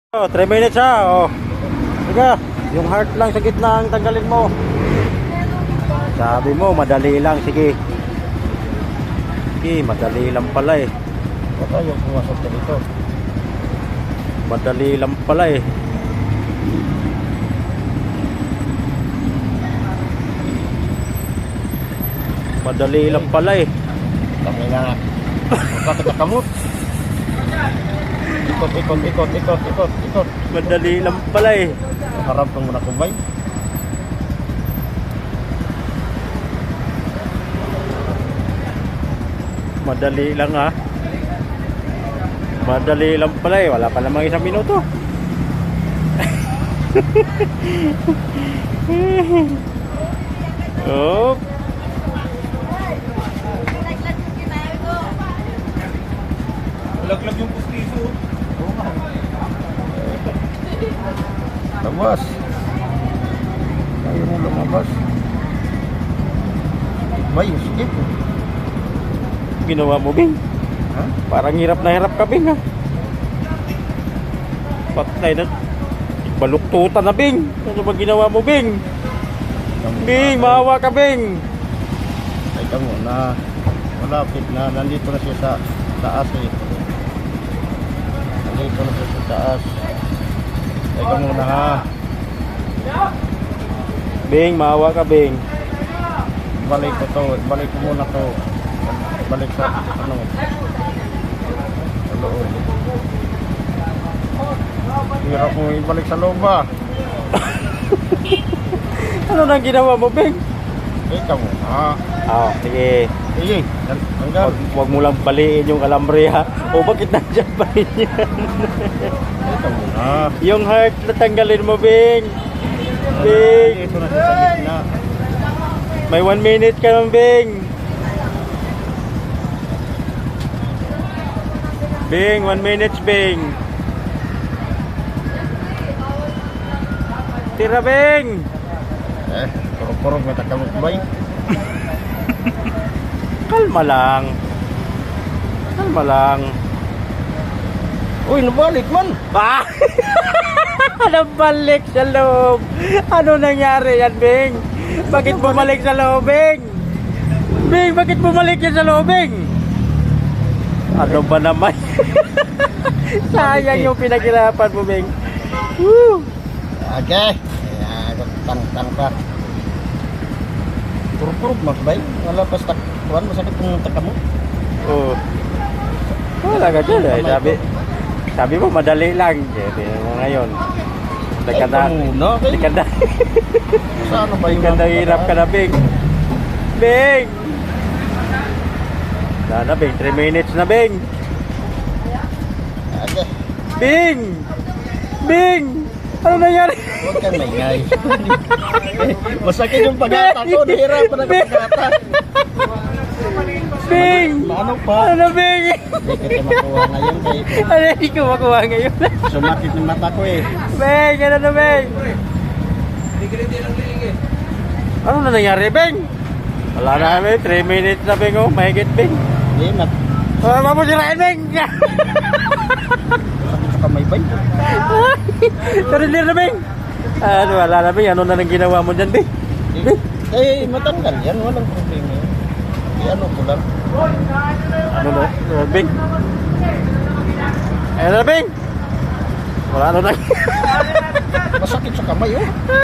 Oh, 3 minutes ha. Oh. Sige, yung heart lang sa gitna ang tanggalin mo. Sabi mo, madali lang. Sige. Sige, madali lang pala eh. Baka yung pumasok ka dito. Madali lang pala eh. Madali lang pala eh. Kami na nga. Bakit nakamot? Ikot. Madali lang pala eh. Harap kang muna kubay. Madali lang ha. Madali lang pala eh. Wala pa namang 1 minuto. Oh. Laglag yung pustiso. Labas. Ayaw mo lumabas. Bay, skip. Ginawa mo, Bing. Ha? Parang hirap na hirap ka, Bing ha. Patay na. Baluktutan na, Bing. Ano ba ginawa mo, Bing? Bing, maawa ka, Bing. Ay ka muna. Malapit na. Nandito na siya sa taas eh. Nandito na siya sa taas. Ay ka muna ha. Bing, maawa ka, Bing. Balik ko to. Balik ko muna to. Balik sa ano. Sa loob. Hirap mo ibalik sa loob ba? Ano nang ginawa mo, Bing? Eh ka muna. Ah, sige. Sige. Hanggang. Huwag mo lang baliin yung alambre ha. O bakit nandiyan pa rin yan? Eh ka muna. Yung heart na tanggalin mo, Bing. Bing. Ito na siya sa gitna. May 1 minute ka lang, Bing. Bing, 1 minute, Bing. Tira, Bing. Purog-purog may takamot ba eh? Kalma lang. Kalma lang. Uy, nabalik man! Ah! Nabalik sa loob. Ano nangyari yan, Bing? Bakit bumalik sa loob, Bing? Bing, bakit bumalik yan sa loob, Bing? Ano ba naman? Sayang yung pinaghirapan mo, Bing. Woo! Okay. Tang ka. Purog-purog mas ba eh? Wala pa sa takwan. Masakit kung takamot. Oh. Wala ka dyan eh. Sabi mo, madali lang. Tingnan mo ngayon. Dekada. Saan ba yung Ganda hirap ka na, Bing. Bing! Wala na, Bing. 3 minutes na, Bing. Okay. Bing! Bing! Ano nangyari? Huwag kang maingay. Masakit yung pagata ko. Nahirapan na pagata. Bing! Ano pa? Ano, Bing? Hindi kita makuha ngayon kay Ano, hindi ko makuha ngayon. sumakit yung mata ko eh. Bing! Ano na, Bing? Ano na nangyari, Bing? Wala na, Bing. 3 minutes na, Bing. Oh, mahigit, Bing. Hindi, Oh, mapusirain, Bing! masakit sa kamay ba eh? Surrender na, Bing! Ano, wala na, Bing. Ano na nang ginawa mo dyan, Bing? Eh, matanggal yan. Walang problema yan. Ano ko lang. Ano na? Bing? Ano na, Bing? Wala ano na. Masakit sa kamay oh.